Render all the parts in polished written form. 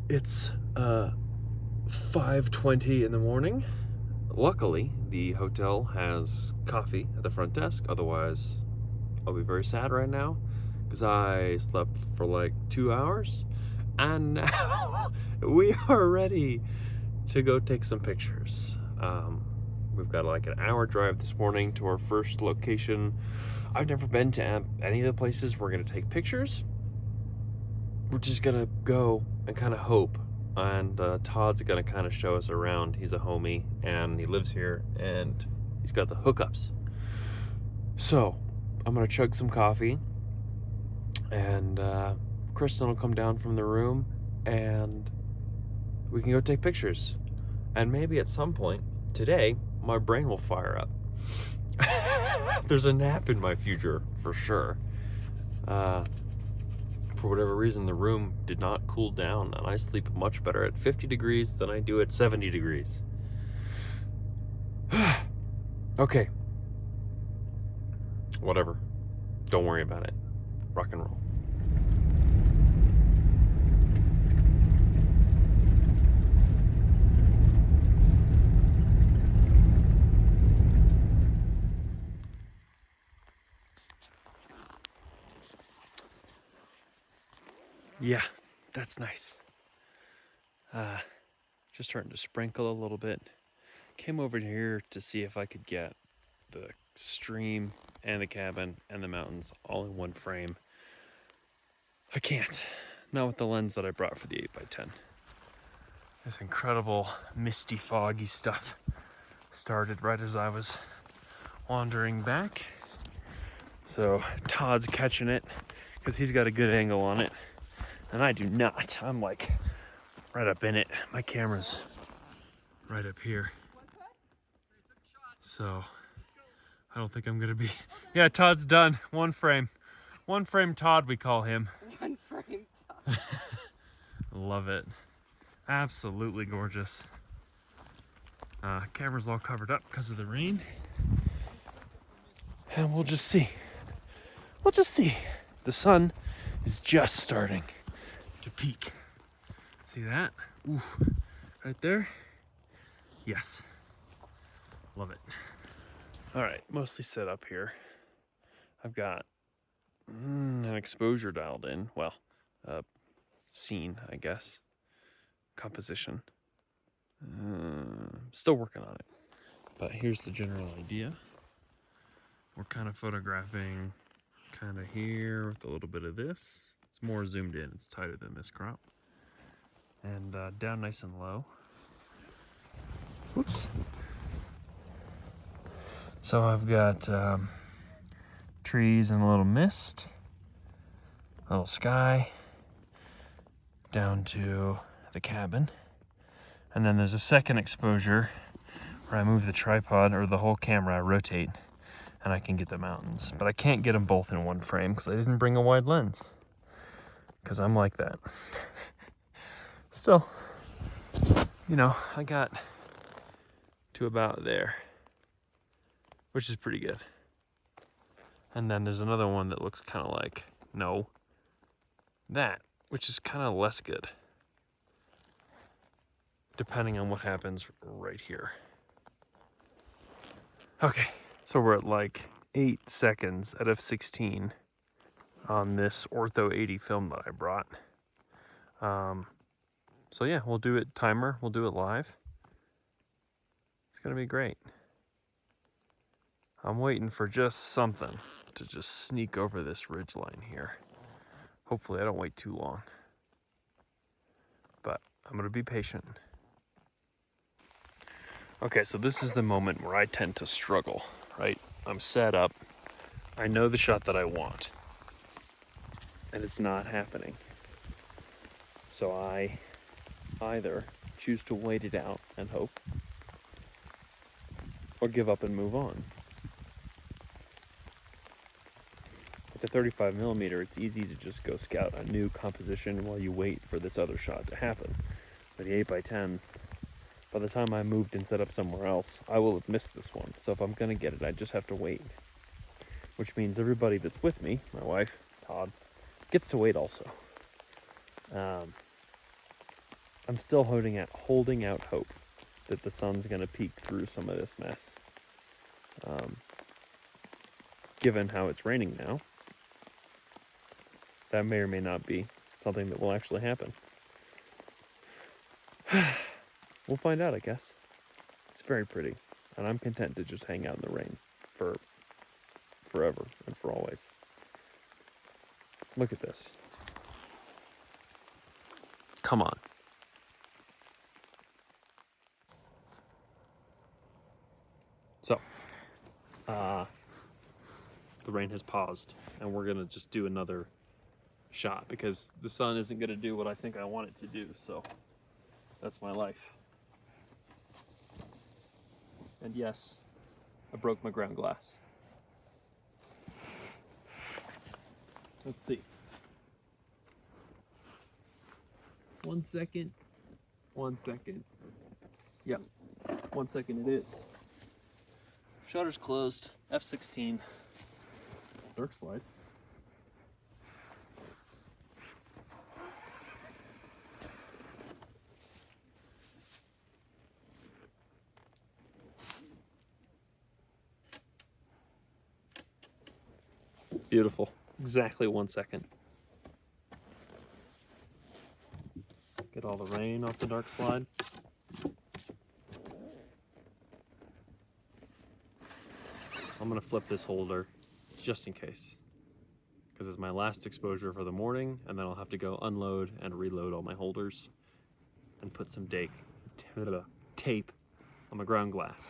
It's 5:20 in the morning. Luckily, the hotel has coffee at the front desk. Otherwise, I'll be very sad right now because I slept for like 2 hours and now we are ready to go take some pictures. We've got like an hour drive this morning to our first location. I've never been to any of the places we're going to take pictures. We're just going to go and kind of hope. And Todd's going to kind of show us around. He's a homie and he lives here and he's got the hookups. So I'm going to chug some coffee and Kristen will come down from the room and we can go take pictures. And maybe at some point today, my brain will fire up. There's a nap in my future for sure. For whatever reason, the room did not cool down, and I sleep much better at 50 degrees than I do at 70 degrees. Okay. Whatever. Don't worry about it. Rock and roll. Yeah, that's nice. Just starting to sprinkle a little bit. Came over here to see if I could get the stream and the cabin and the mountains all in one frame. I can't. Not with the lens that I brought for the 8x10. This incredible misty, foggy stuff started right as I was wandering back. So Todd's catching it because he's got a good angle on it. And I do not. I'm like right up in it. My camera's right up here. So I don't think I'm gonna be. Yeah, Todd's done. One frame. One frame Todd, we call him. One frame Todd. Love it. Absolutely gorgeous. Camera's all covered up because of the rain. And we'll just see. We'll just see. The sun is just starting to peak. See that? Ooh, right there? Yes. Love it. All right, mostly set up here. I've got an exposure dialed in. Well, scene, I guess. Composition. Still working on it. But here's the general idea. We're kind of photographing kind of here with a little bit of this. It's more zoomed in. It's tighter than this crop. And down nice and low. Whoops. So I've got trees and a little mist, a little sky, down to the cabin. And then there's a second exposure where I move the tripod or the whole camera, I rotate, and I can get the mountains. But I can't get them both in one frame because I didn't bring a wide lens. Because I'm like that. Still, you know, I got to about there, which is pretty good. And then there's another one that looks kind of like, no, that, which is kind of less good, depending on what happens right here. Okay, so we're at like 8 seconds out of 16 on this Ortho 80 film that I brought. So yeah, we'll do it timer, we'll do it live. It's gonna be great. I'm waiting for just something to just sneak over this ridge line here. Hopefully I don't wait too long. But I'm gonna be patient. Okay, so this is the moment where I tend to struggle, right? I'm set up. I know the shot that I want. And it's not happening. So I either choose to wait it out and hope, or give up and move on. With the 35mm, it's easy to just go scout a new composition while you wait for this other shot to happen. With the 8x10, by the time I moved and set up somewhere else, I will have missed this one. So if I'm gonna get it, I just have to wait. Which means everybody that's with me, my wife, Todd, gets to wait also. I'm still holding out hope that the sun's going to peek through some of this mess. Given how it's raining now, that may or may not be something that will actually happen. We'll find out, I guess. It's very pretty, and I'm content to just hang out in the rain for forever and for always. Look at this. Come on. So, the rain has paused, and we're gonna just do another shot because the sun isn't gonna do what I think I want it to do, so that's my life. And yes, I broke my ground glass. Let's see. 1 second. 1 second. Yep. 1 second it is. Shutter's closed. F16. Dark slide. Beautiful. Exactly 1 second. Get all the rain off the dark slide. I'm gonna flip this holder just in case, because it's my last exposure for the morning, and then I'll have to go unload and reload all my holders and put some tape on my ground glass.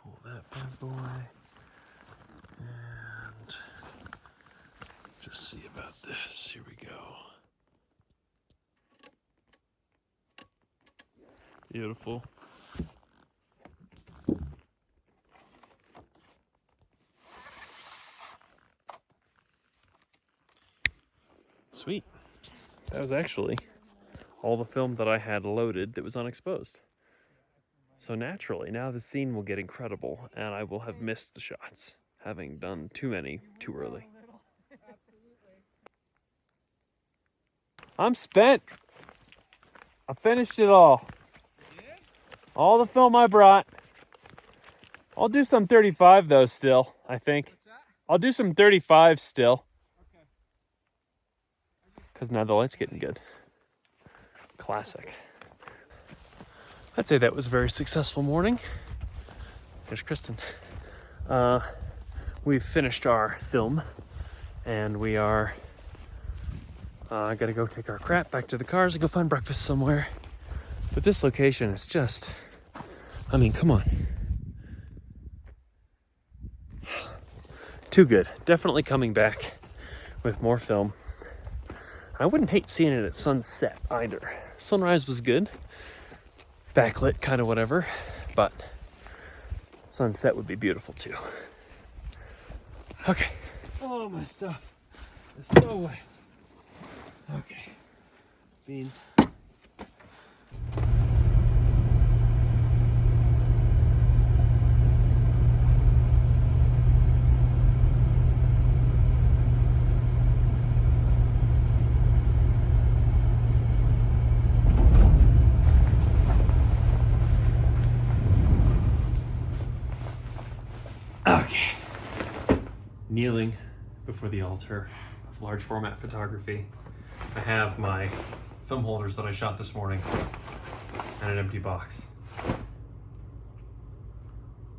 Pull that bad boy. And just see about this. Here we go. Beautiful. Sweet. That was actually all the film that I had loaded that was unexposed. So naturally, now the scene will get incredible, and I will have missed the shots, having done too many too early. I'm spent. I finished it all. All the film I brought. I'll do some 35 though still, I think. I'll do some 35 still. Because now the light's getting good. Classic. I'd say that was a very successful morning. There's Kristen. We've finished our film, and we are gonna go take our crap back to the cars and go find breakfast somewhere. But this location is just, I mean, come on. Too good. Definitely coming back with more film. I wouldn't hate seeing it at sunset either. Sunrise was good. Backlit, kind of whatever. But sunset would be beautiful too. Okay. Oh, my stuff is so wet. Okay. Beans. Okay. Kneeling before the altar of large format photography. I have my film holders that I shot this morning and an empty box.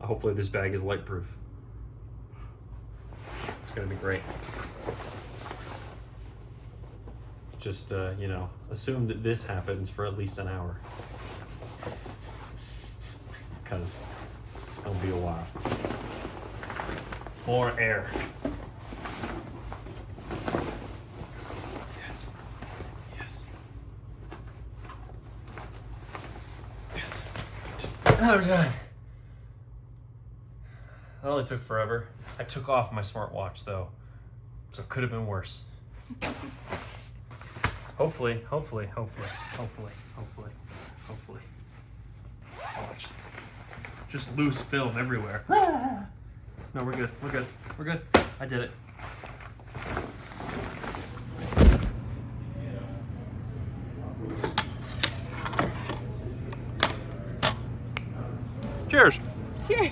Hopefully this bag is light proof. It's gonna be great. Just, you know, assume that this happens for at least an hour. Because it's gonna be a while. More air. Yes. Yes. Yes. Now we're done. That only took forever. I took off my smartwatch though, so it could have been worse. Hopefully. just loose film everywhere. No, we're good. We're good. We're good. I did it. Cheers. Cheers.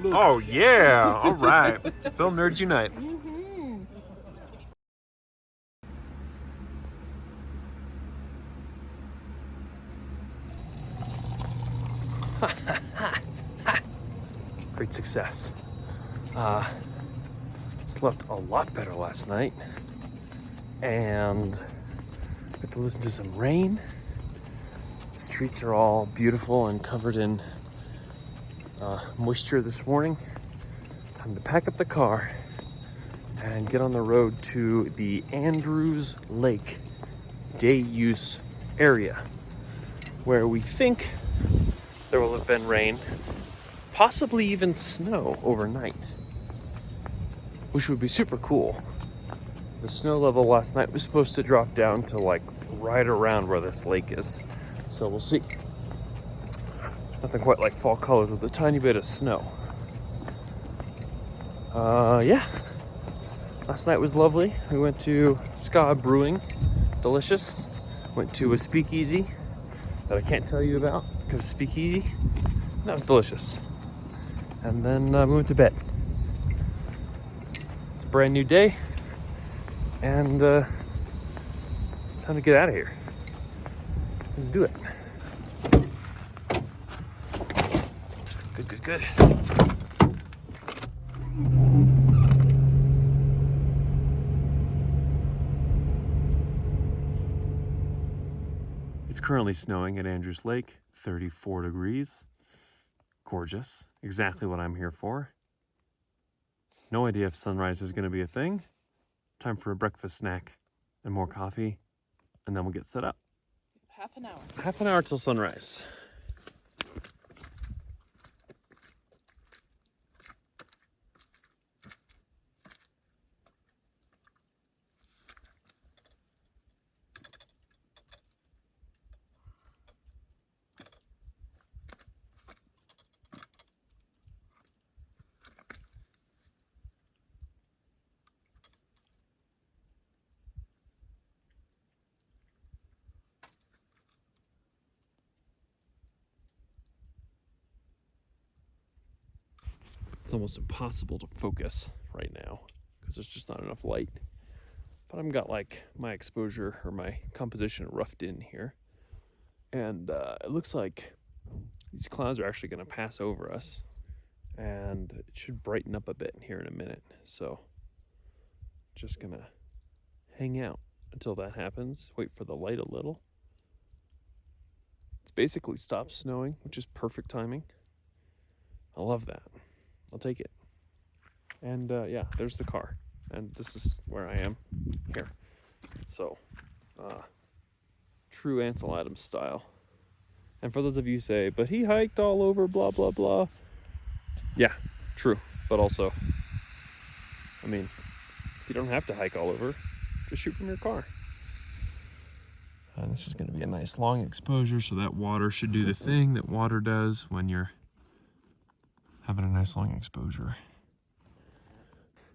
Oh yeah. All right. Film nerds unite. Great success. Slept a lot better last night and got to listen to some rain. The streets are all beautiful and covered in moisture this morning. Time to pack up the car and get on the road to the Andrews Lake day use area where we think there will have been rain, possibly even snow overnight, which would be super cool. The snow level last night was supposed to drop down to like right around where this lake is, so we'll see. Nothing quite like fall colors with a tiny bit of snow. Yeah, last night was lovely. We went to Ska Brewing, delicious. Went to a speakeasy that I can't tell you about because it's speakeasy. That was delicious. And then we went to bed. It's a brand new day, and it's time to get out of here. Let's do it. Good, good, good. It's currently snowing at Andrews Lake, 34 degrees. Gorgeous. Exactly what I'm here for. No idea if sunrise is going to be a thing. Time for a breakfast snack and more coffee, and then we'll get set up. Half an hour. Half an hour till sunrise. It's almost impossible to focus right now because there's just not enough light. But I've got like my exposure or my composition roughed in here. And it looks like these clouds are actually going to pass over us. And it should brighten up a bit here in a minute. So just going to hang out until that happens. Wait for the light a little. It's basically stopped snowing, which is perfect timing. I love that. I'll take it. And yeah, there's the car. And this is where I am here. So, true Ansel Adams style. And for those of you who say, but he hiked all over, blah, blah, blah. Yeah, true. But also, I mean, if you don't have to hike all over, just shoot from your car. And this is going to be a nice long exposure, so that water should do the thing that water does when you're having a nice long exposure.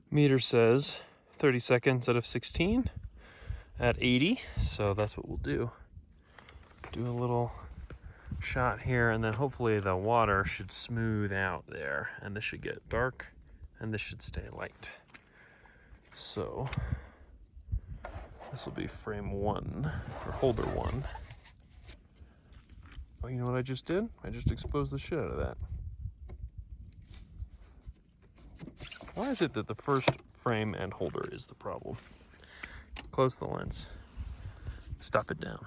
Meter says 30 seconds out of 16 at 80, so that's what we'll do. Do a little shot here, and then hopefully the water should smooth out there, and this should get dark, and this should stay light. So this will be frame 1, or holder 1. Oh, you know what I just did? I just exposed the shit out of that. Why is it that the first frame and holder is the problem? Close the lens. Stop it down.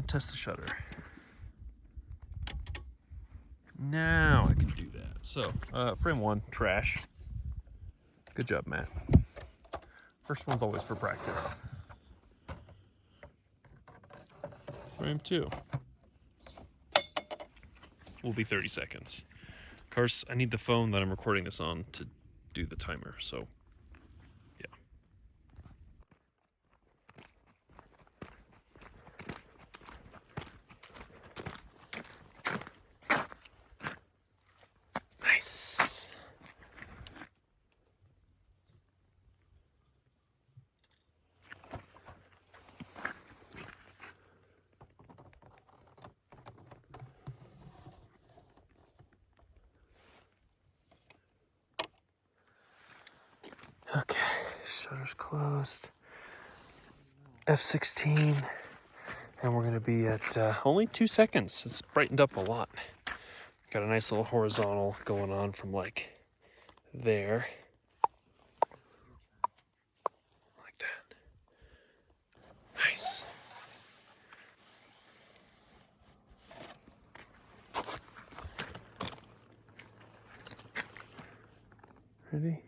Test the shutter. Now I can do that. So, frame 1, trash. Good job, Matt. First one's always for practice. Frame 2 will be 30 seconds. Of course, I need the phone that I'm recording this on to do the timer, so yeah. Shutter's closed. F16. And we're gonna be at only 2 seconds. It's brightened up a lot. Got a nice little horizontal going on from like there. Like that. Nice. Ready?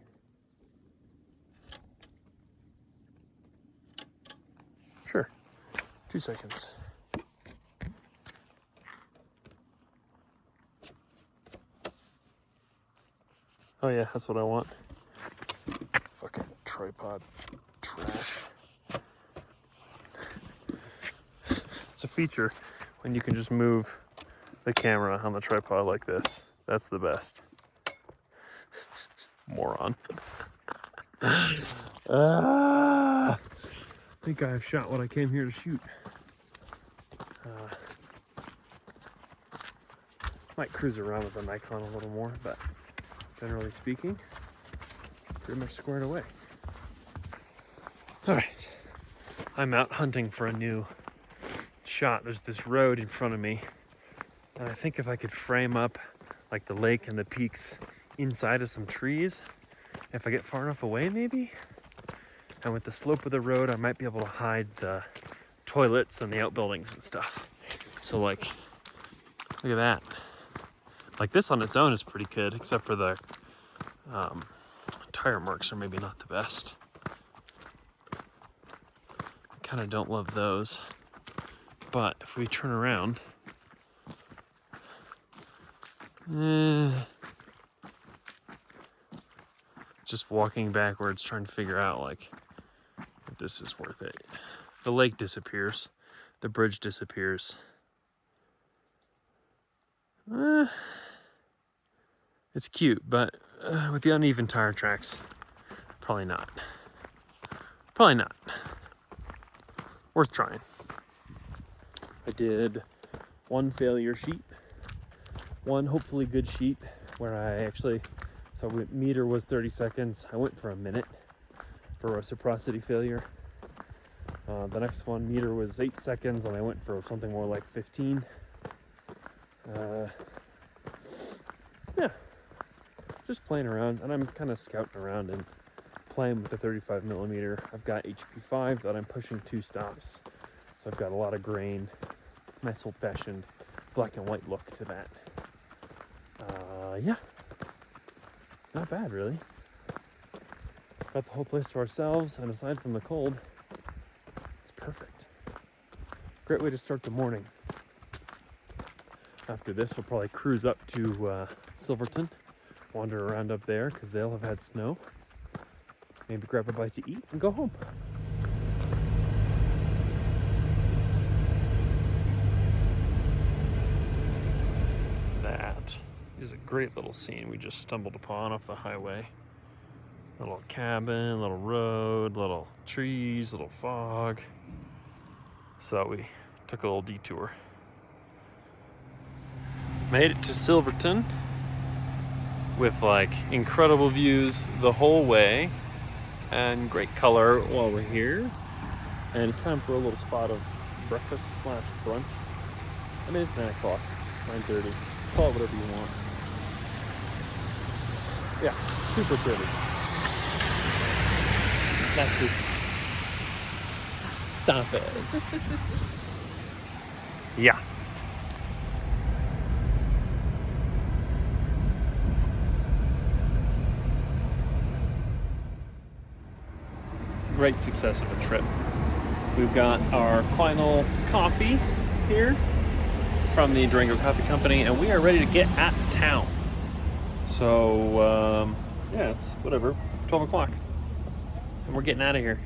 Sure. 2 seconds. Oh yeah, that's what I want. Fucking tripod trash. It's a feature when you can just move the camera on the tripod like this. That's the best. Moron. I think I've shot what I came here to shoot. Might cruise around with the Nikon a little more, but generally speaking, pretty much squared away. All right, I'm out hunting for a new shot. There's this road in front of me, and I think if I could frame up like the lake and the peaks inside of some trees, if I get far enough away maybe, and with the slope of the road, I might be able to hide the toilets and the outbuildings and stuff. So like, look at that. Like this on its own is pretty good, except for the tire marks are maybe not the best. I kind of don't love those. But if we turn around, just walking backwards, trying to figure out like if this is worth it. The lake disappears, the bridge disappears. It's cute, but with the uneven tire tracks, probably not. Probably not. Worth trying. I did one failure sheet, one hopefully good sheet where I actually, so meter was 30 seconds. I went for a minute for reciprocity failure. The next one, meter was 8 seconds, and I went for something more like 15. Yeah, just playing around, and I'm kind of scouting around and playing with the 35mm. I've got HP5 that I'm pushing 2 stops, so I've got a lot of grain, nice old-fashioned black and white look to that. Yeah, not bad really. Got the whole place to ourselves, and aside from the cold, it's perfect. Great way to start the morning. After this, we'll probably cruise up to Silverton, wander around up there because they'll have had snow. Maybe grab a bite to eat and go home. That is a great little scene we just stumbled upon off the highway. Little cabin, little road, little trees, little fog. So we took a little detour. Made it to Silverton with like incredible views the whole way and great color while we're here. And it's time for a little spot of breakfast / brunch. I mean, it's 9 o'clock, 9:30. Call it whatever you want. Yeah, super pretty. That's it. Stop it. Yeah. Great success of a trip. We've got our final coffee here from the Durango Coffee Company, and we are ready to get at town. So, yeah, it's whatever, 12 o'clock, and we're getting out of here.